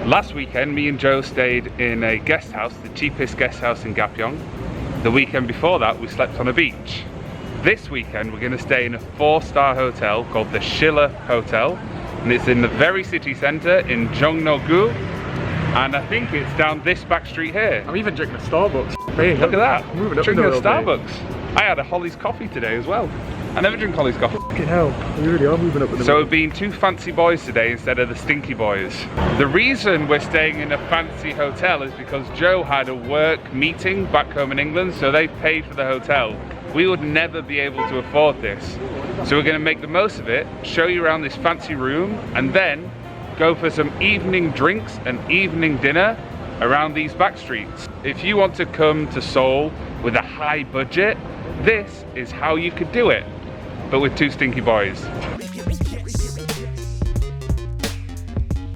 Last weekend, me and Joe stayed in a guest house, the cheapest guest house in Gapyeong. The weekend before that, we slept on a beach. This weekend, we're going to stay in a 4-star hotel called the Schiller Hotel, and it's in the very city centre in Jongno-gu, and I think it's down this back street here. I'm even drinking a Starbucks. Hey, look at that! I'm moving up drinking a a Starbucks. I had a Holly's coffee today as well. I never drink Holly's coffee. Fucking hell, we really are moving up in the So we've been 2 fancy boys today instead of the stinky boys. The reason we're staying in a fancy hotel is because Joe had a work meeting back home in England, so they paid for the hotel. We would never be able to afford this. So we're going to make the most of it, show you around this fancy room, and then go for some evening drinks and evening dinner around these back streets. If you want to come to Seoul with a high budget, this is how you could do it, but with 2 stinky boys.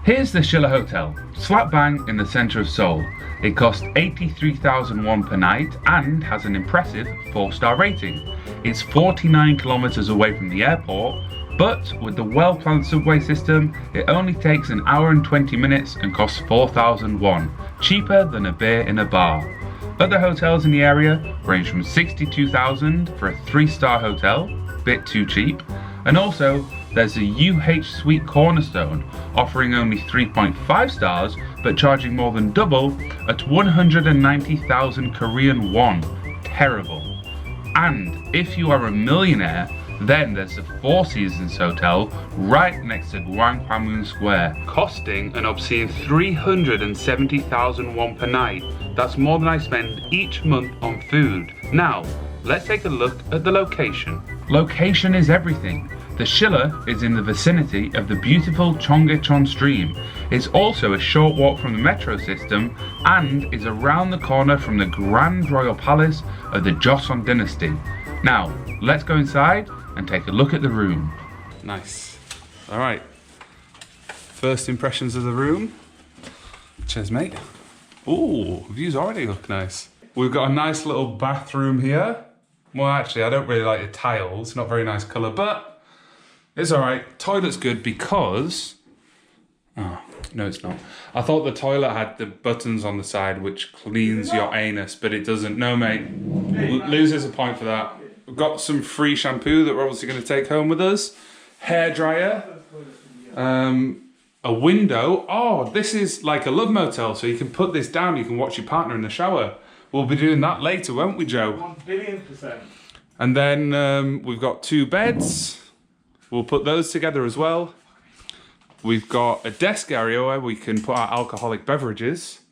Here's the Schiller Hotel, slap bang in the centre of Seoul. It costs 83,000 won per night and has an impressive 4-star rating. It's 49 kilometers away from the airport, but with the well-planned subway system, it only takes an hour and 20 minutes and costs 4,000 won, cheaper than a beer in a bar. Other hotels in the area range from 62,000 for a 3-star hotel, bit too cheap, and also there's a UH Suite Cornerstone offering only 3.5 stars but charging more than double at 190,000 Korean won. Terrible. And if you are a millionaire, then there's the 4 Seasons Hotel right next to Gwanghwamun Square, costing an obscene 370,000 won per night. That's more than I spend each month on food. Now, let's take a look at the location. Location is everything. The Schiller is in the vicinity of the beautiful Cheonggyecheon stream. It's also a short walk from the metro system and is around the corner from the Grand Royal Palace of the Joseon dynasty. Now, let's go inside and take a look at the room. Nice. All right. First impressions of the room. Cheers, mate. Ooh, views already look nice. We've got a nice little bathroom here. Well, actually, I don't really like the tiles. Not very nice colour, but it's all right. Toilet's good because... Oh, no, it's not. I thought the toilet had the buttons on the side which cleans your anus, but it doesn't. No, mate. Loses a point for that. We've got some free shampoo that we're obviously going to take home with us. Hair dryer. A window. Oh, this is like a love motel, so you can put this down, you can watch your partner in the shower. We'll be doing that later, won't we, Joe? 1,000,000,000%. And then we've got 2 beds. We'll put those together as well. We've got a desk area where we can put our alcoholic beverages.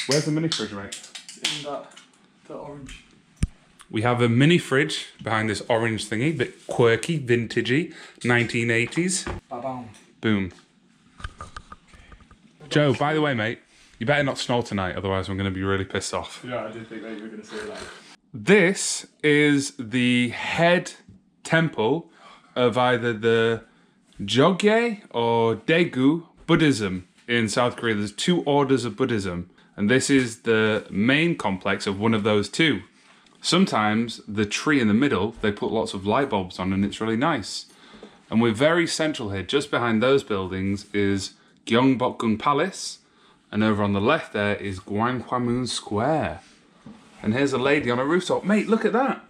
Where's the mini fridge, mate? It's in that orange. We have a mini fridge behind this orange thingy, bit quirky, vintagey, 1980s. Ba-bam. Boom. Joe, by the way, mate, you better not snore tonight, otherwise I'm going to be really pissed off. Yeah, I did think that you were going to say that. This is the head temple of either the Jogye or Daegu Buddhism in South Korea. There's 2 orders of Buddhism, and this is the main complex of one of those 2. Sometimes the tree in the middle, they put lots of light bulbs on and it's really nice. And we're very central here. Just behind those buildings is Gyeongbokgung Palace, and over on the left there is Gwanghwamun Square. And here's a lady on a rooftop. Mate, look at that.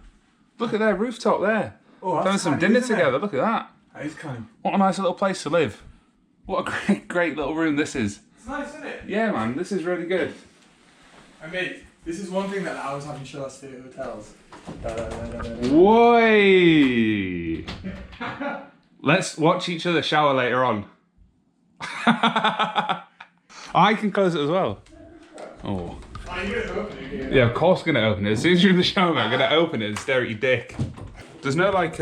Look at their rooftop there. Oh, that's having some kind of, dinner isn't together. it? Look at that. That is kind of... What a nice little place to live. What a great little room this is. It's nice, isn't it? Yeah, man, this is really good. And mate, this is one thing that I was having shall I stay at hotels. Woi! Let's watch each other shower later on. I can close it as well. Oh. Are you going to open it here? Yeah, of course I'm going to open it. As soon as you're in the shower, I'm going to open it and stare at your dick. There's no, like,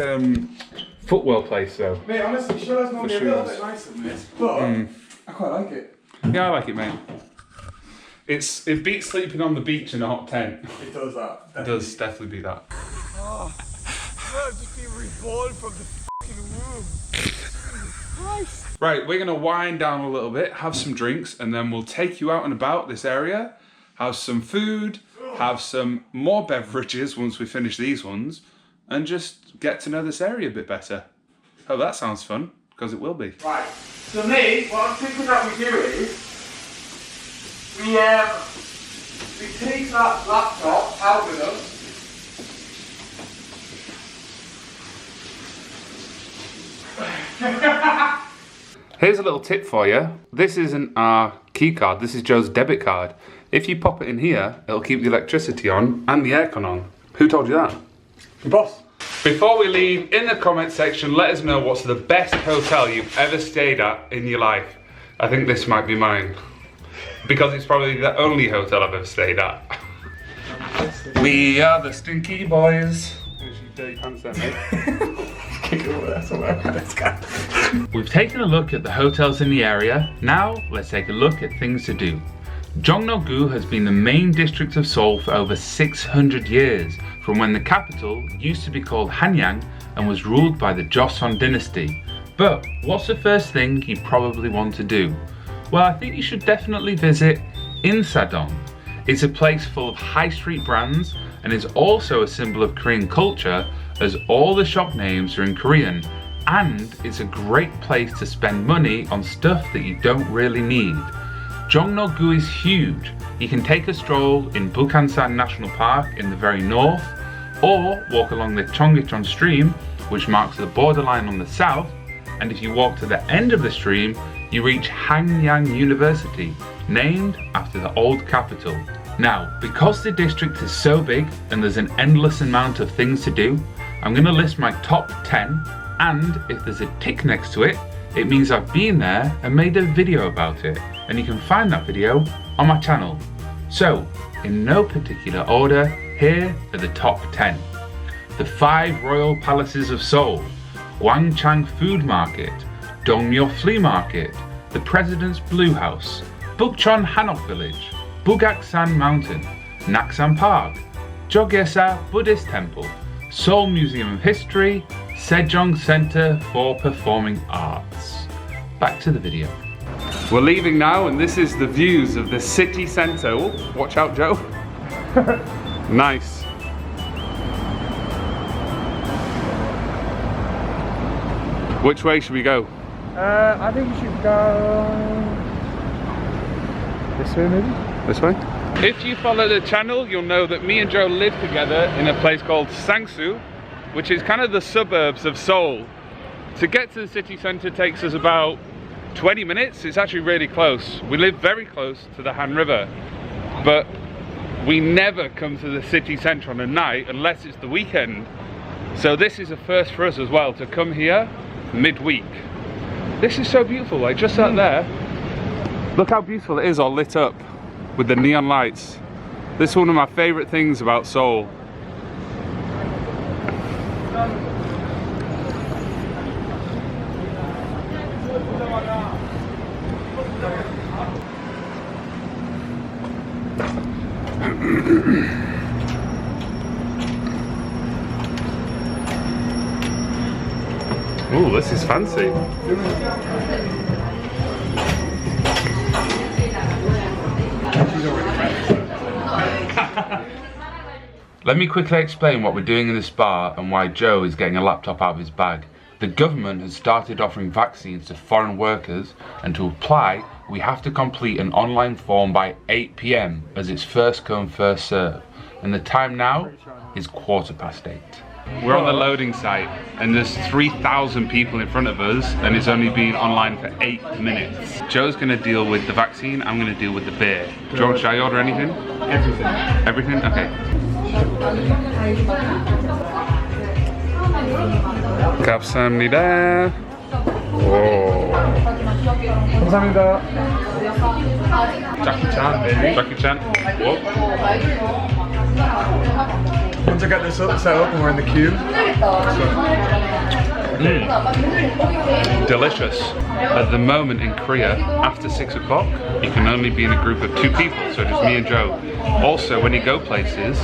footwell place, though. Mate, honestly, Shiller's normally a little bit nicer than this, but I quite like it. Yeah, I like it, mate. It beats sleeping on the beach in a hot tent. It does that. Definitely. It does definitely beat that. Oh, I've just been reborn from the fucking womb. Christ. Right, we're going to wind down a little bit, have some drinks, and then we'll take you out and about this area, have some food, have some more beverages once we finish these ones, and just get to know this area a bit better. Oh, that sounds fun, because it will be. Right, so me, what I'm thinking that we do is, we take that laptop out with us. Here's a little tip for you. This isn't our key card, this is Joe's debit card. If you pop it in here, it'll keep the electricity on and the aircon on. Who told you that? The boss. Before we leave, in the comment section, let us know what's the best hotel you've ever stayed at in your life. I think this might be mine. Because it's probably the only hotel I've ever stayed at. We are the Stinky Boys. There's your dirty pants there, mate. We've taken a look at the hotels in the area. Now, let's take a look at things to do. Jongno-gu has been the main district of Seoul for over 600 years, from when the capital used to be called Hanyang and was ruled by the Joseon dynasty. But what's the first thing you probably want to do? Well, I think you should definitely visit Insta. It's a place full of high street brands and is also a symbol of Korean culture, as all the shop names are in Korean, and it's a great place to spend money on stuff that you don't really need. Jongno-gu is huge. You can take a stroll in Bukhansan National Park in the very north, or walk along the Cheonggyecheon stream, which marks the borderline on the south, and if you walk to the end of the stream, you reach Hanyang University, named after the old capital. Now, because the district is so big and there's an endless amount of things to do, I'm going to list my top 10, and if there's a tick next to it, it means I've been there and made a video about it, and you can find that video on my channel. So, in no particular order, here are the top 10. The 5 royal palaces of Seoul, Gwangchang Food Market, Dongmyo Flea Market, the President's Blue House, Bukchon Hanok Village, Bugaksan Mountain, Naksan Park, Jogesa Buddhist Temple, Seoul Museum of History, Sejong Center for Performing Arts. Back to the video. We're leaving now, and this is the views of the city centre. Oh, watch out, Joe. Nice. Which way should we go? I think you should go this way, maybe? This way? If you follow the channel, you'll know that me and Joe live together in a place called Sangsu, which is kind of the suburbs of Seoul. To get to the city centre takes us about 20 minutes. It's actually really close. We live very close to the Han River, but we never come to the city centre on a night unless it's the weekend. So this is a first for us as well, to come here midweek. This is so beautiful, like just out there. Look how beautiful it is, all lit up with the neon lights. This is one of my favourite things about Seoul. Ooh, this is fancy. Let me quickly explain what we're doing in this bar and why Joe is getting a laptop out of his bag. The government has started offering vaccines to foreign workers, and to apply, we have to complete an online form by 8 PM as it's first come, first serve. And the time now is 8:15. We're on the loading site and there's 3,000 people in front of us, and it's only been online for 8 minutes. Joe's gonna deal with the vaccine, I'm gonna deal with the beer. Should I order anything? Everything. Everything? Okay. 감사합니다. Whoa. 감사합니다. Jackie Chan, baby. Jackie Chan. Whoa. Once I get this up, set up and we're in the queue. Delicious. At the moment in Korea, after 6 o'clock, you can only be in a group of 2 people, so just me and Joe. Also, when you go places,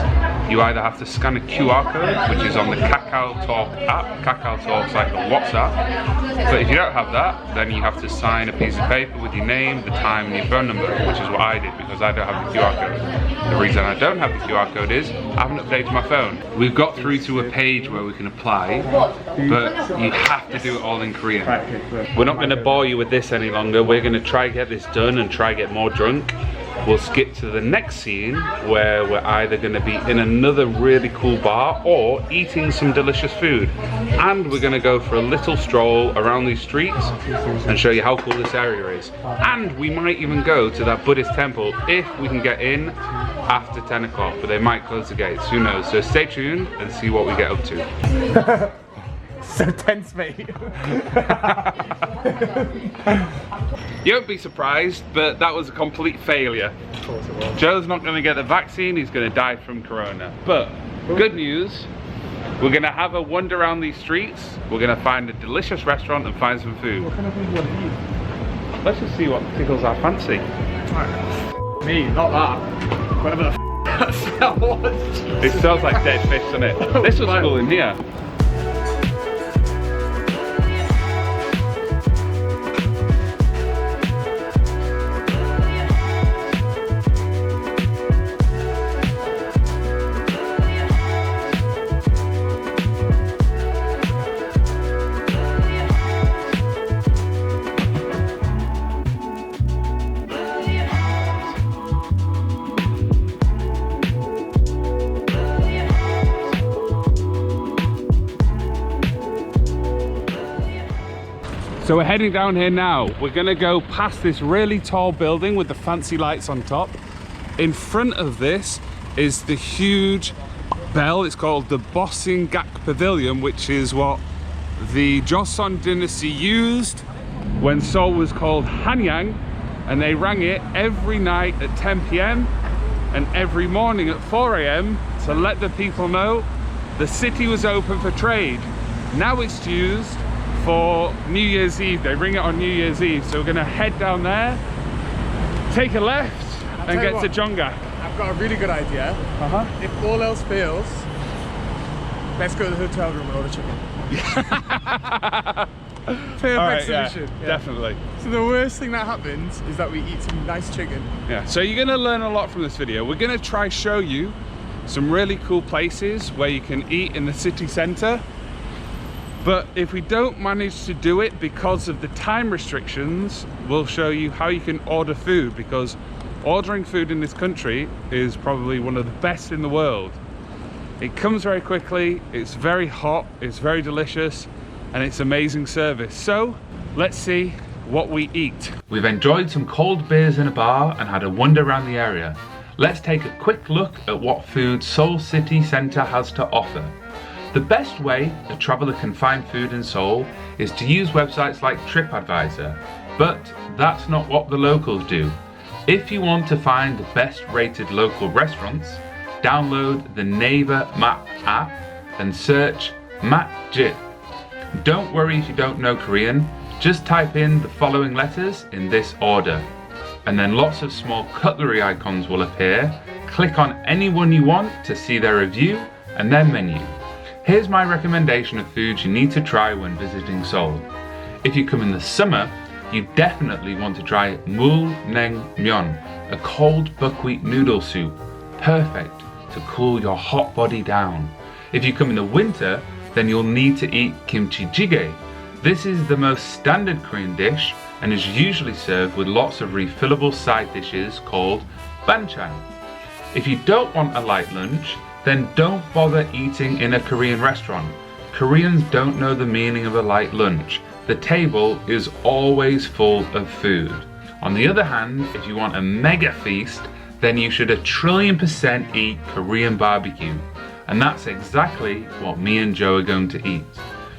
you either have to scan a QR code, which is on the Kakao Talk app. Kakao Talk's like a WhatsApp. But if you don't have that, then you have to sign a piece of paper with your name, the time, and your phone number, which is what I did because I don't have the QR code. The reason I don't have the QR code is I haven't updated my phone. We've got through to a page where we can apply, but you have to do it all in Korean. We're not going to bore you with this any longer. We're going to try get this done and try get more drunk. we'll skip to the next scene where we're either going to be in another really cool bar or eating some delicious food. And we're going to go for a little stroll around these streets and show you how cool this area is. And we might even go to that Buddhist temple if we can get in after 10 o'clock, but they might close the gates, who knows. So stay tuned and see what we get up to. So tense, mate. You won't be surprised, but that was a complete failure. Of course it was. Joe's not going to get the vaccine, he's going to die from corona. But good news, we're going to have a wander around these streets, we're going to find a delicious restaurant and find some food. What kind of food do you want to eat? Let's just see what tickles our fancy. Me, not that. Whatever the that smell was. It smells like dead fish, doesn't it? This was cool in here. So we're heading down here now. We're gonna go past this really tall building with the fancy lights on top. In front of this is the huge bell. It's called the Bossingak Pavilion, which is what the Joseon dynasty used when Seoul was called Hanyang, and they rang it every night at 10 p.m. and every morning at 4 a.m. to let the people know the city was open for trade. Now it's used for New Year's Eve. They ring it on New Year's Eve. So we're gonna head down there, take a left and get to Jongno-gu. I've got a really good idea. If all else fails, let's go to the hotel room and order chicken. Perfect solution. Yeah. Definitely. So the worst thing that happens is that we eat some nice chicken. Yeah, so you're gonna learn a lot from this video. We're gonna try show you some really cool places where you can eat in the city center. But if we don't manage to do it because of the time restrictions, we'll show you how you can order food, because ordering food in this country is probably one of the best in the world. It comes very quickly, it's very hot, it's very delicious, and it's amazing service. So let's see what we eat. We've enjoyed some cold beers in a bar and had a wander around the area. Let's take a quick look at what food Seoul City Centre has to offer. The best way a traveller can find food in Seoul is to use websites like TripAdvisor, but that's not what the locals do. If you want to find the best rated local restaurants, download the Naver Map app and search Matjit. Don't worry if you don't know Korean, just type in the following letters in this order, and then lots of small cutlery icons will appear. Click on any one you want to see their review and their menu. Here's my recommendation of foods you need to try when visiting Seoul. If you come in the summer, you definitely want to try mulnaengmyeon, a cold buckwheat noodle soup, perfect to cool your hot body down. If you come in the winter, then you'll need to eat kimchi jjigae. This is the most standard Korean dish and is usually served with lots of refillable side dishes called banchan. If you don't want a light lunch, then don't bother eating in a Korean restaurant. Koreans don't know the meaning of a light lunch. The table is always full of food. On the other hand, if you want a mega feast, then you should 1,000,000% eat Korean barbecue. And that's exactly what me and Joe are going to eat.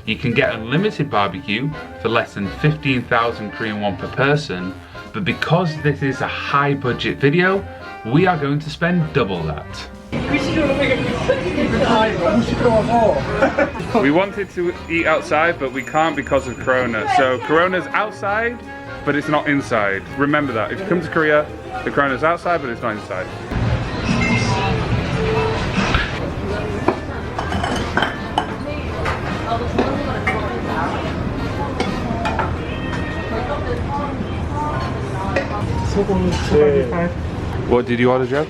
You can get unlimited barbecue for less than 15,000 Korean won per person, but because this is a high budget video, we are going to spend double that. We wanted to eat outside, but we can't because of Corona. So Corona's outside, but it's not inside. Remember that. If you come to Korea, the Corona's outside, but it's not inside. What did you order, Joe?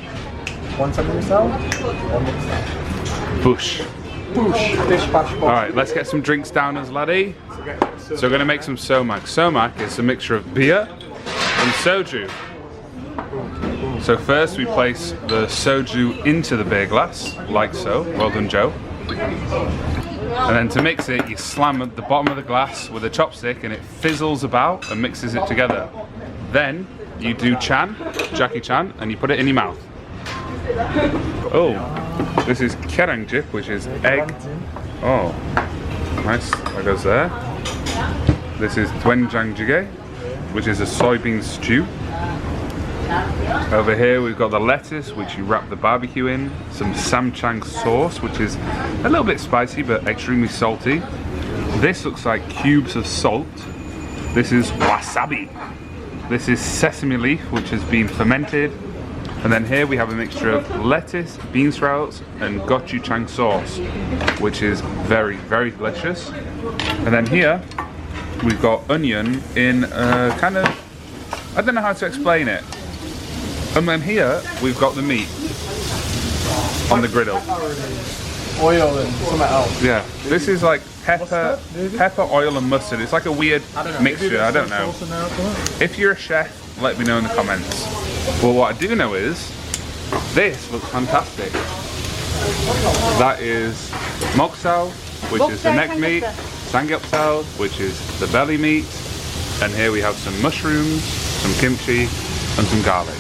One salmon salad, one mixed salad. Bush. Fish bash. Alright, let's get some drinks down as laddie. So we're going to make some somak. Somak is a mixture of beer and soju. So first we place the soju into the beer glass, like so. Well done, Joe. And then to mix it, you slam at the bottom of the glass with a chopstick and it fizzles about and mixes it together. Then you do Jackie Chan, and you put it in your mouth. Oh, this is kerangjip, which is egg. Oh, nice, that goes there. This is doenjangjjigae, which is a soybean stew. Over here we've got the lettuce, which you wrap the barbecue in. Some samchang sauce, which is a little bit spicy but extremely salty. This looks like cubes of salt. This is wasabi. This is sesame leaf, which has been fermented. And then here we have a mixture of lettuce, bean sprouts, and gochujang sauce, which is very, very delicious. And then here we've got onion in kind of, I don't know how to explain it. And then here we've got the meat on the griddle. Oil and something else. Yeah, this is like pepper, oil and mustard. It's like a weird mixture, I don't know. If you're a chef, let me know in the comments. Well, what I do know is, this looks fantastic. That is moksao, which is the neck meat, samgyeopsal, which is the belly meat, and here we have some mushrooms, some kimchi, and some garlic.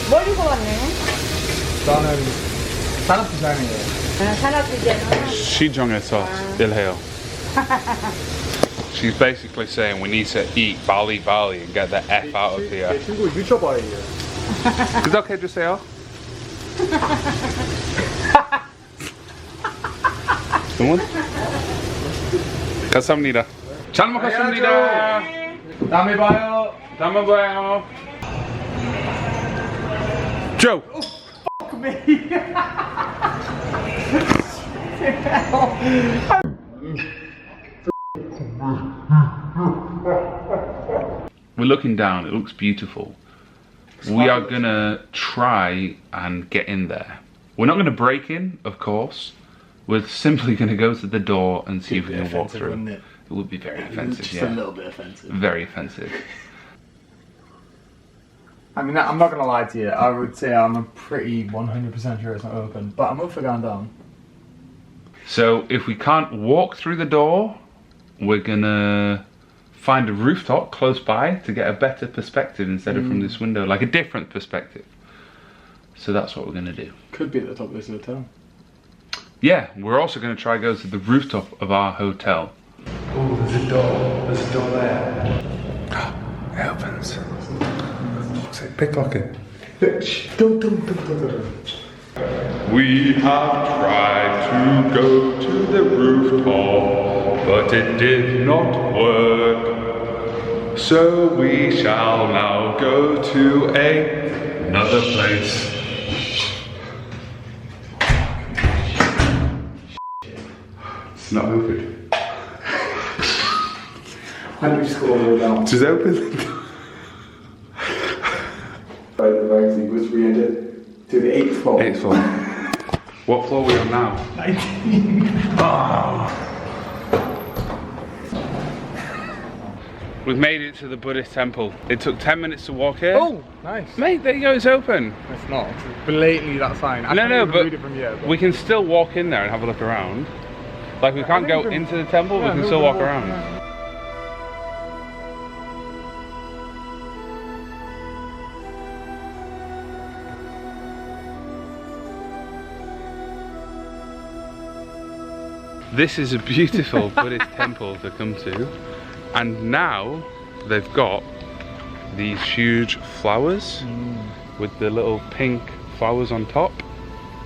뭘 입고 왔네? 나는 산업디자인이에요. 산업디자인. Shijong에서 일해요. She's basically saying we need to eat Bali and get the F out of here. 제 친구 유튜버예요. Is that okay to say? Someone? 감사합니다. 잘 먹었습니다. 다음에 봐요. 다음에 봐요. Joe. Oh, fuck me. We're looking down, it looks beautiful. We are gonna try and get in there. We're not gonna break in, of course. We're simply gonna go to the door and see if we can walk through. It would be very offensive, Just yeah. a little bit offensive. Very offensive. I mean, I'm not gonna lie to you. I would say I'm pretty 100% sure it's not open, but I'm up for going down. So if we can't walk through the door, we're gonna find a rooftop close by to get a better perspective instead of from this window, like a different perspective. So that's what we're gonna do. Could be at the top of this hotel. Yeah, we're also gonna try go to the rooftop of our hotel. Oh, there's a door. There's a door there. It opens. Looks like pickpocket. We have tried to go to the rooftop, but it did not work. So we shall now go to another place. It's not open. Why don't we just go all the way down? Just open. By the magazine, which we ended to the 8th floor. 8th floor. What floor are we on now? 19. Oh. We've made it to the Buddhist temple. It took 10 minutes to walk here. Oh, nice. Mate, there you go, it's open. It's not. It's blatantly that sign. I can't even read it from here, we can still walk in there and have a look around. Like we can't go into the temple, we can still walk around. Yeah. This is a beautiful Buddhist temple to come to, and now they've got these huge flowers with the little pink flowers on top.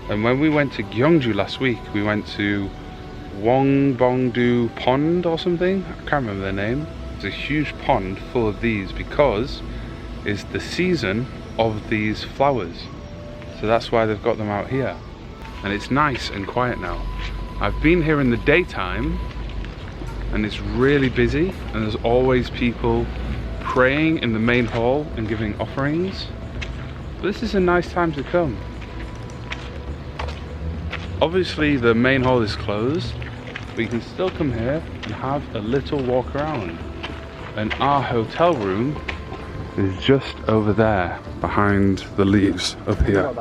And when we went to Gyeongju last week, we went to Wongbongdu Pond or something, I can't remember their name. It's a huge pond full of these because it's the season of these flowers. So that's why they've got them out here. And it's nice and quiet now. I've been here in the daytime and it's really busy, and there's always people praying in the main hall and giving offerings. But this is a nice time to come. Obviously the main hall is closed, but you can still come here and have a little walk around. And our hotel room is just over there, behind the leaves up here.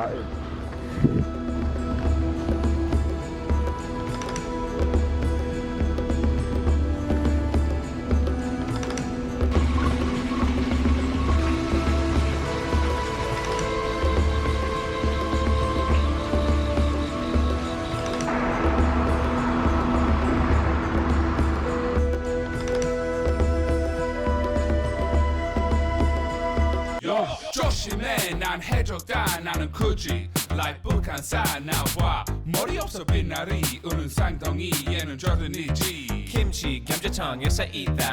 조심해 난 해적다 나는 굳이 like 북한산 나와 머리 없어 빛나리 우는 쌍덩이 얘는 조던이지 김치 감자탕에 쌓이다